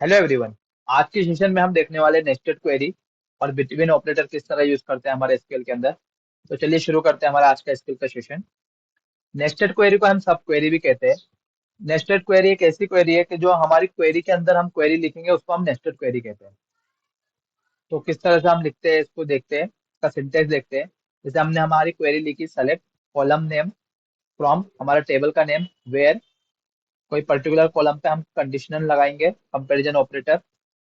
Hello everyone. आज के session में हम देखने वाले नेस्टेड क्वेरी और बिटवीन ऑपरेटर किस तरह यूज करते हैं हमारे एसक्यूएल के अंदर। तो चलिए शुरू करते हैं हमारा आज का एसक्यूएल का सेशन। नेस्टेड क्वेरी को हम सब क्वेरी भी कहते हैं। नेस्टेड क्वेरी एक ऐसी क्वेरी है कि जो हमारी क्वेरी के अंदर हम क्वेरी लिखेंगे उसको हम नेस्टेड क्वेरी कहते हैं। तो किस तरह से हम लिखते हैं इसको देखते हैं, इसका सिंटेक्स देखते हैं। जैसे हमने हमारी क्वेरी लिखी, सेलेक्ट कॉलम नेम फ्रॉम हमारा टेबल का नेम वेयर, कोई पर्टिकुलर कॉलम पे हम कंडीशनल लगाएंगे कंपैरिजन ऑपरेटर,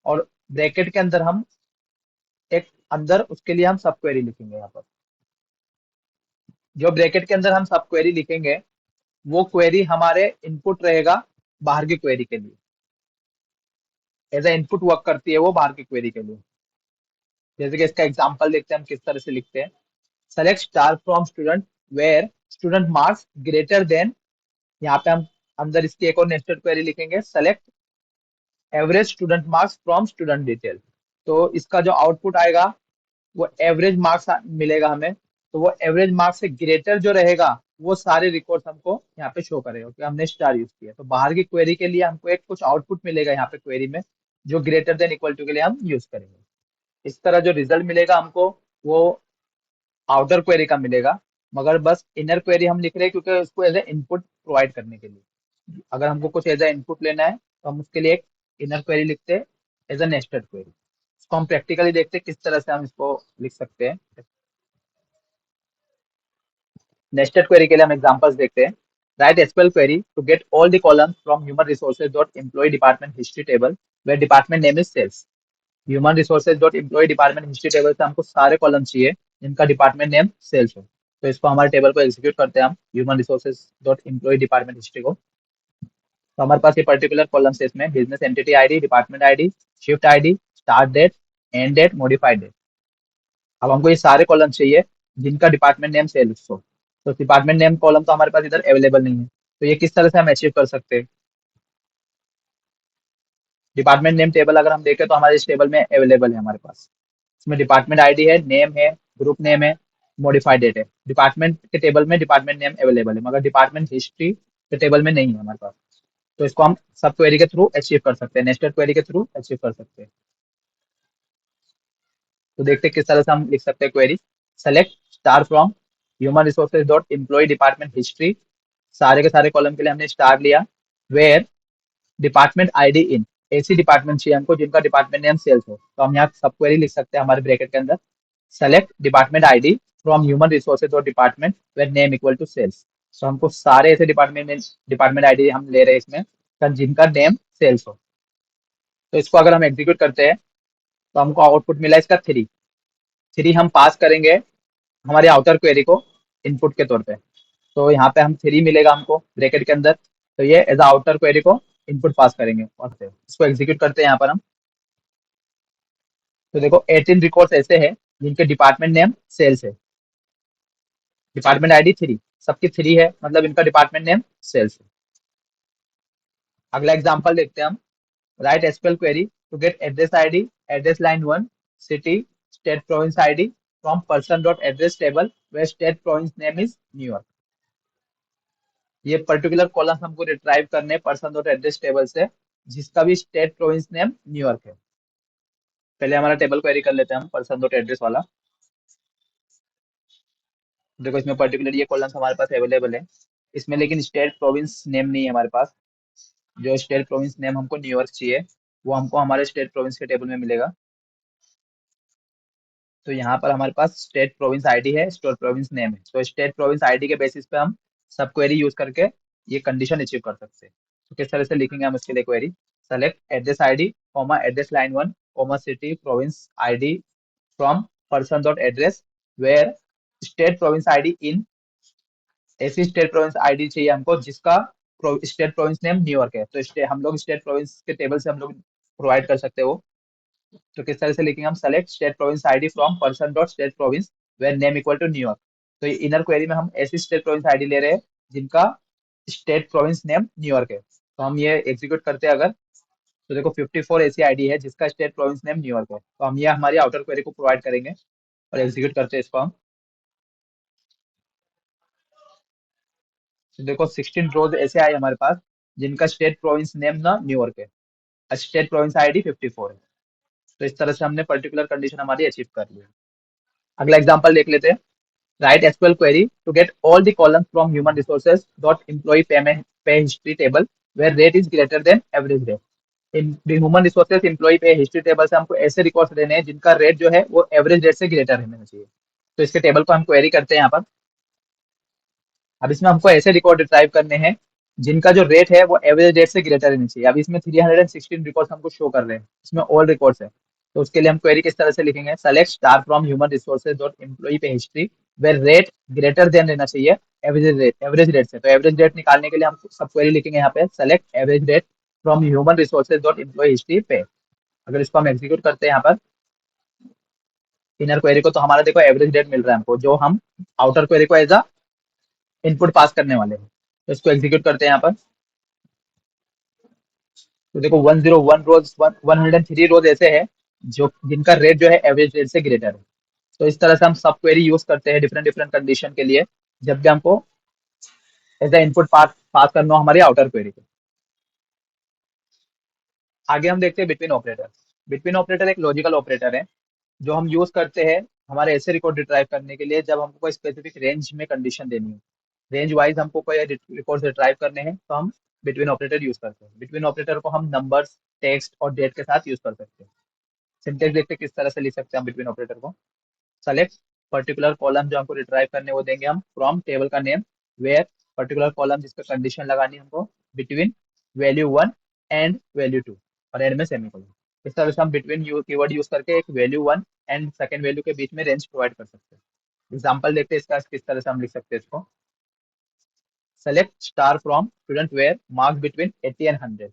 और ब्रैकेट के अंदर हम एक अंदर उसके लिए हम सब क्वेरी लिखेंगे। यहाँ पर जो ब्रैकेट के अंदर हम सब क्वेरी लिखेंगे वो क्वेरी हमारे इनपुट रहेगा बाहर की क्वेरी के लिए। एज ए इनपुट वर्क करती है वो बाहर की क्वेरी के लिए। जैसे कि इसका एग्जांपल देखते हैं हम किस तरह से लिखते हैं। Select star from student where student marks greater than, यहाँ पे हम अंदर इसकी एक और नेस्टेड क्वेरी लिखेंगे, select average student marks from student detail. तो इसका जो आउटपुट आएगा वो एवरेज मार्क्स मिलेगा हमें। तो वो एवरेज मार्क्स से ग्रेटर जो रहेगा वो सारे रिकॉर्ड्स हमको यहाँ पे शो करेगा कि हमने स्टार यूज किया। तो बाहर की क्वेरी के लिए हमको एक कुछ आउटपुट मिलेगा यहाँ पे क्वेरी में, जो ग्रेटर देन इक्वल टू के लिए हम यूज करेंगे। इस तरह जो रिजल्ट मिलेगा हमको वो आउटर क्वेरी का मिलेगा, मगर बस इनर क्वेरी हम लिख रहे हैं क्योंकि उसको एज ए इनपुट प्रोवाइड करने के लिए। अगर हमको कुछ एज ए इनपुट लेना है तो हम उसके लिए एक इनर क्वेरी लिखते हैं एज ए नेस्टेड क्वेरी। इसको हम प्रैक्टिकली देखते हैं किस तरह से हम इसको लिख सकते हैं। नेस्टेड क्वेरी के लिए हम एग्जांपल्स देखते हैं। Write SQL query to get all the columns from human resources dot employee department history table where department name is sales. Human resources dot employee department history table से हमको सारे column चाहिए जिनका डिपार्टमेंट नेम सेल्स हो। तो इसको हमारे table को एग्जीक्यूट करते हैं हम human resources dot employee department history को। तो हमारे पास ये पर्टिकुलर कॉलम है, इसमें business entity ID, department ID, shift ID, start date, end date, modified date. अब हमको ये सारे कॉलम चाहिए जिनका डिपार्टमेंट नेम सेल्स हो। तो डिपार्टमेंट नेम कॉलम तो हमारे पास इधर अवेलेबल नहीं है। तो ये किस तरह से हम अचीव कर सकते हैं। डिपार्टमेंट नेम टेबल अगर हम देखें तो हमारे इस टेबल में अवेलेबल है हमारे पास। इसमें डिपार्टमेंट आईडी है, नेम है, ग्रुप नेम है, मॉडिफाइड डेट है। डिपार्टमेंट के टेबल में डिपार्टमेंट नेम अवेलेबल है मगर डिपार्टमेंट हिस्ट्री के टेबल में नहीं है हमारे पास। तो इसको हम सब क्वेरी के थ्रू अचीव कर सकते हैं, नेस्टेड क्वेरी के थ्रू अचीव कर सकते हैं। तो देखते हैं किस तरह से हम लिख सकते हैं query. Select star from human resources dot employee department history, सारे के सारे कॉलम के लिए हमने स्टार लिया। वेयर डिपार्टमेंट आईडी इन, ऐसी डिपार्टमेंट चाहिए हमको जिनका डिपार्टमेंट नेम सेल्स हो। तो हम यहाँ सब क्वेरी लिख सकते हैं हमारे ब्रैकेट के अंदर। Select department ID from human resources और department where name equal to sales. तो हमको सारे ऐसे डिपार्टमेंट आईडी हम ले रहे हैं इसमें जिनका नेम सेल्स हो। तो इसको अगर हम एग्जीक्यूट करते हैं तो हमको आउटपुट मिला इसका 3। 3 हम पास करेंगे हमारी आउटर क्वेरी को इनपुट के तौर पे। तो यहाँ पे हम 3 मिलेगा हमको ब्रैकेट के अंदर। तो ये एज आउटर क्वेरी को इनपुट पास करेंगे और फिर इसको एग्जीक्यूट करते हैं यहाँ पर हम। तो देखो 18 रिकॉर्ड्स ऐसे हैं जिनके डिपार्टमेंट नेम सेल्स है, डिपार्टमेंट आईडी 3, सबकी 3 है मतलब इनका डिपार्टमेंट नेम सेल्स है। अगला एग्जांपल देखते हैं हम। Write SQL query to get address ID, address line 1, city, state province ID from person dot address table where state province name is New York. ये पर्टिकुलर कॉलम हमको रिट्राइव करने person dot address table से जिसका भी state province name New York है। पहले हमारा table query कर लेते हैं हम पर्सन डॉट एड्रेस वाला। देखो इसमें पर्टिकुलर ये कॉलम्स हमारे पास अवेलेबल है इसमें, लेकिन स्टेट प्रोविंस नेम नहीं है हमारे पास। जो स्टेट प्रोविंस नेम हमको न्यूयॉर्क चाहिए वो हमको हमारे स्टेट प्रोविंस के टेबल में मिलेगा। तो यहाँ पर हमारे पास स्टेट प्रोविंस आईडी है, स्टेट प्रोविंस नेम है। तो स्टेट प्रोविंस आईडी के बेसिस पे हम सब क्वेरी यूज करके ये कंडीशन अचीव कर सकते हैं। तो किस तरह से लिखेंगे हम इसके लिए query. Select address ID comma address line 1 comma city province ID from person dot address where state province ID in, ऐसी स्टेट प्रोविंस आईडी चाहिए हमको जिसका स्टेट प्रोविंस नेम न्यूयॉर्क है। तो हम लोग स्टेट प्रोविंस के टेबल से हम लोग प्रोवाइड कर सकते हो। तो किस तरह से लिखेंगे हम। Select state province ID from person dot state province where name equal to New York. तो ये इनर क्वेरी में हम ऐसी स्टेट प्रोविंस आईडी ले रहे हैं जिनका स्टेट प्रोविंस नेम न्यूयॉर्क है। तो हम ये एग्जीक्यूट करते हैं अगर, तो देखो 54 ऐसी आईडी है जिसका स्टेट प्रोविंस नेम न्यूयॉर्क है। तो हम ये हमारी आउटर क्वेरी को प्रोवाइड करेंगे और एग्जीक्यूट करते हैं इसको हम। तो देखो 16 रोज ऐसे आए हमारे पास जिनका स्टेट प्रोविंस नेम ना न्यूयॉर्क है। स्टेट प्रोविंस आईडी 54 है। तो इस तरह से हमने पर्टिकुलर कंडीशन हमारी अचीव कर ली। अगला एग्जांपल देख लेते हैं। Write SQL query to get all the columns from human resources dot employ payment pay history table where rate is greater than average rate. In human resources employ pay history table से हमको ऐसे records लेने हैं जिनका rate जो है वो average rate से ग्रेटर रहना चाहिए। तो इसके टेबल को हम क्वेरी करते हैं यहाँ पर। अब इसमें हमको ऐसे रिकॉर्ड रिट्राइव करने हैं जिनका जो रेट है वो एवरेज रेट से ग्रेटर रहना चाहिए। अब इसमें 316 रिकॉर्ड्स हमको शो कर रहे हैं, इसमें ऑल रिकॉर्ड्स है। तो उसके लिए हम क्वेरी किस तरह से लिखेंगे, select star from human resources dot employ pay history where rate greater than रहना चाहिए एवरेज रेट से। तो एवरेज रेट निकालने के लिए हम सब क्वेरी लिखेंगे यहाँ पे, select average rate from human resources dot employ history पे। अगर इसको हम एग्जीक्यूट करते हैं यहाँ पर इनर क्वेरी को, तो हमारा देखो एवरेज रेट मिल रहा है हमको, जो हम आउटर क्वेरी को एज अ इनपुट पास करने वाले हैं। तो इसको एग्जीक्यूट करते हैं यहाँ पर। तो देखो 101 रोज 103 रोज ऐसे है जो जिनका रेट जो है एवरेज रेट से ग्रेटर है। तो इस तरह से हम सब क्वेरी यूज करते हैं डिफरेंट डिफरेंट कंडीशन के लिए, जब भी हमको एज ए इनपुट पास पास करना हो हमारी आउटर क्वेरी को। आगे हम देखते हैं बिटवीन ऑपरेटर। बिटवीन ऑपरेटर एक लॉजिकल ऑपरेटर है जो हम यूज करते हैं हमारे ऐसे रिकॉर्ड रिट्राइव करने के लिए जब हमको कोई स्पेसिफिक रेंज में कंडीशन देनी है। रेंज वाइज हमको कोई रिकॉर्ड रिट्राइव करने हैं तो हम बिटवीन ऑपरेटर यूज करते हैं। बिटवीन ऑपरेटर को हम नंबर्स, टेक्स्ट और डेट के साथ यूज कर सकते हैं। सिंटेक्स देखते हैं किस तरह से लिख सकते हैं हम बिटवीन ऑपरेटर को। सेलेक्ट पर्टिकुलर कॉलम जो हमको रिट्राइव करने वो देंगे हम फ्रॉम टेबल का नेम वेयर पर्टिकुलर कॉलम जिसका कंडीशन लगानी है हमको बिटवीन वैल्यू 1 एंड वैल्यू 2 और एंड में सेमीकोलन। इस तरह से हम बिटवीन कीवर्ड यूज करके एक वैल्यू 1 एंड सेकंड वैल्यू के बीच में रेंज प्रोवाइड कर सकते हैं। एग्जांपल देखते हैं इसका किस तरह से हम लिख सकते हैं इसको। Select star from student where marks between 80 and 100।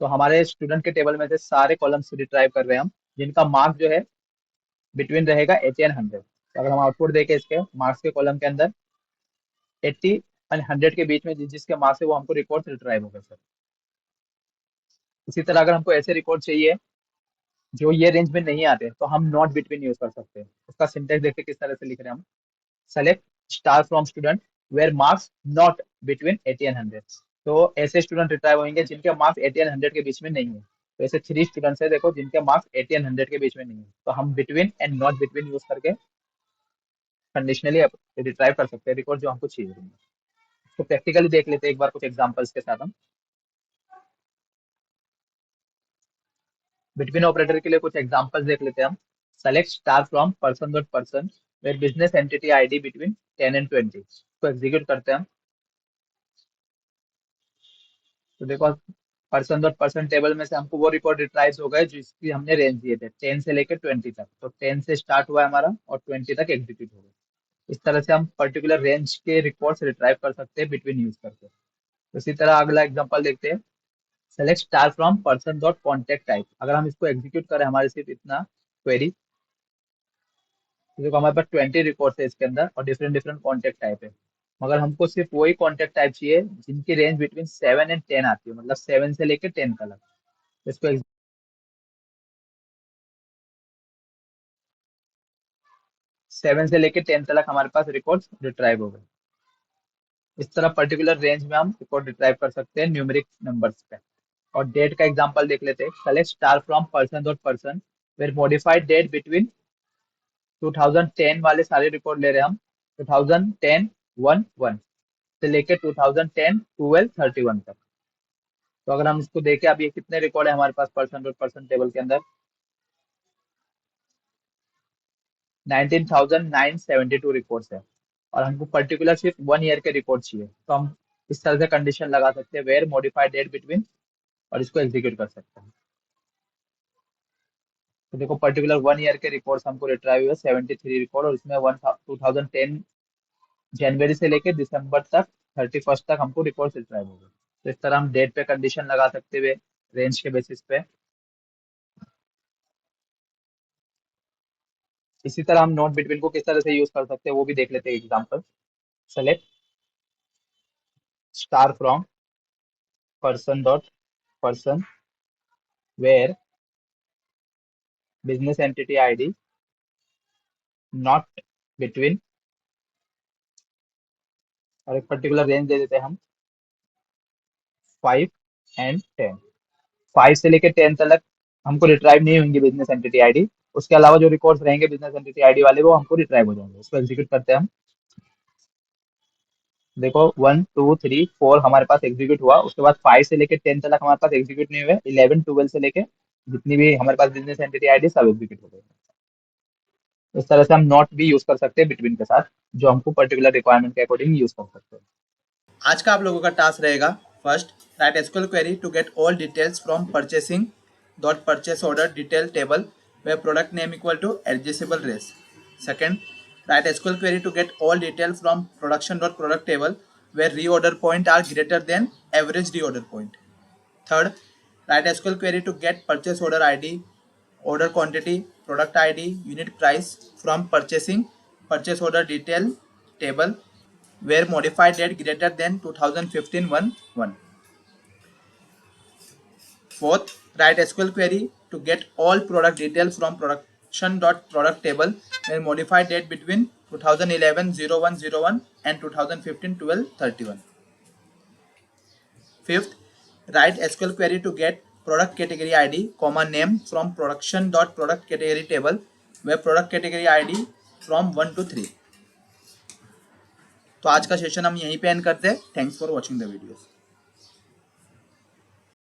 तो हमारे स्टूडेंट के टेबल में से सारे कॉलम्स रिट्राइव कर रहे हैं हम जिनका मार्क्स जो है बिटवीन रहेगा 80 एंड 100। तो अगर हम आउटपुट देखें इसके मार्क्स के कॉलम के अंदर 80 एंड 100 के बीच में जिसके मार्क्स है वो हमको रिकॉर्ड रिट्राइव होगा सर। इसी तरह अगर हमको ऐसे रिकॉर्ड चाहिए जो ये रेंज में नहीं आते तो हम नॉट बिटवीन यूज कर सकते हैं। उसका सिंटेक्स देखते हैं किस तरह से लिख रहे हैं हम। Select star from student where marks not between 80 and 100। तो ऐसे स्टूडेंट रिट्राइव होंगे जिनके मार्क्स 80 एंड 100 के बीच में नहीं है। तो ऐसे 3 स्टूडेंट्स है देखो जिनके मार्क्स 80 एंड 100 के बीच में नहीं है, तो हम between and not between use करके कंडीशनली रिट्राइव कर सकते हैं रिकॉर्ड जो हमको चाहिए। तो प्रैक्टिकली देख लेते हैं एक बार कुछ एग्जांपल्स के साथ हम। बिटवीन ऑपरेटर के लिए कुछ एग्जांपल्स देख लेते हैं हम। Select star from person dot person where business entity ID between 10 and 20। को एग्जीक्यूट करते हैं हम। तो देखो पर्सन डॉट पर्सन टेबल में से हमको वो रिकॉर्ड रिट्राइव हो गए जिसकी हमने रेंज दिए थे 10 से लेकर 20 तक। तो 10 से स्टार्ट हुआ है हमारा और 20 तक एग्जीक्यूट हो गया। इस तरह से हम पर्टिकुलर रेंज के रिकॉर्ड्स रिट्राइव कर सकते हैं बिटवीन यूज करके। इसी तरह अगला एग्जांपल देखते हैं। Select star from person dot contact type. अगर हम इसको एग्जीक्यूट करें हमारे सिर्फ इतना क्वेरी, तो देखो हमारे पास 20 रिकॉर्ड्स है इसके अंदर और डिफरेंट डिफरेंट कॉन्टेक्ट टाइप है। मगर हमको सिर्फ वही कॉन्टेक्ट टाइप चाहिए जिनकी रेंज बिटवीन 7 एंड 10 आती है, मतलब 7 से लेकर 10 तक। इसको 7 से लेकर 10 तक हमारे पास रिकॉर्ड्स रिट्राइव हो गए। इस तरह पर्टिकुलर रेंज में हम रिकॉर्ड रिट्राइव कर सकते हैं न्यूमेरिक नंबर्स पे। और डेट का एग्जांपल देख लेते हैं। Select star from person dot person where modified date between 2010 वाले सारे रिकॉर्ड ले रहे हैं हम 2010 1 से लेके 2010 12 31 तक। तो अगर हम इसको देखें अब ये कितने रिकॉर्ड है हमारे पास पर्सन डॉट पर्सन टेबल के अंदर 19,972 रिकॉर्ड्स है। और हमको पर्टिकुलर सिर्फ 1 ईयर के रिकॉर्ड चाहिए, तो हम इस तरह से कंडीशन लगा सकते हैं वेयर मॉडिफाइड डेट बिटवीन और इसको एग्जीक्यूट कर सकते हैं। तो देखो पर्टिकुलर 1 ईयर के रिकॉर्ड्स हमको रिट्राइव हुए 73 रिकॉर्ड और इसमें 2010 जनवरी से लेके दिसंबर तक 31 तक हमको रिकॉर्ड रिट्राइव हो गए। तो इस तरह हम डेट पे कंडीशन लगा सकते हुए रेंज के बेसिस पे। इसी तरह हम नोट बिटवीन को किस तरह से यूज कर सकते हैं वो भी देख लेते हैं example. Select star from person dot person where business entity ID not between और एक पर्टिकुलर रेंज दे देते हैं हम 5 एंड 10। 5 से लेके 10 तक हमको रिट्राइव नहीं होंगे बिजनेस एंटिटी आईडी। उसके अलावा जो रिकॉर्ड्स रहेंगे बिजनेस एंटिटी आईडी वाले वो हमको रिट्राइव हो जाएंगे। उसको एग्जीक्यूट करते हैं हम। देखो 1 2 3 4 हमारे पास एग्जीक्यूट हुआ। उसके बाद 5 से लेके 10 तक हमारे पास एग्जीक्यूट नहीं हुए। 11 12 से लेके जितनी भी हमारे पास बिजनेस एंटिटी आईडी सब एग्जीक्यूट हो गए। इस तरह से हम नॉट भी यूज कर सकते हैं बिटवीन के साथ, जो हमको पर्टिकुलर रिक्वायरमेंट के अकॉर्डिंग यूज कर सकते हैं। आज का आप लोगों का टास्क रहेगा, first write SQL query to get all details from purchasing dot purchase order detail table where product name equal to adjustable race. Second, write SQL query to get all detail from production dot product table where reorder point are greater than average reorder point. Third, write SQL query to get purchase order ID, order quantity, product ID, unit price from purchase order detail table where modified date greater than 2015 1. Fourth, write SQL query to get all product details from production.product table where modified date between 2011 0101 and 2015 12 31. Fifth, write SQL query to get product category ID, name from production.product category table where product category ID from 1 to 3. तो आज का session हम यहीं पे and करते हैं। Thanks for watching the videos.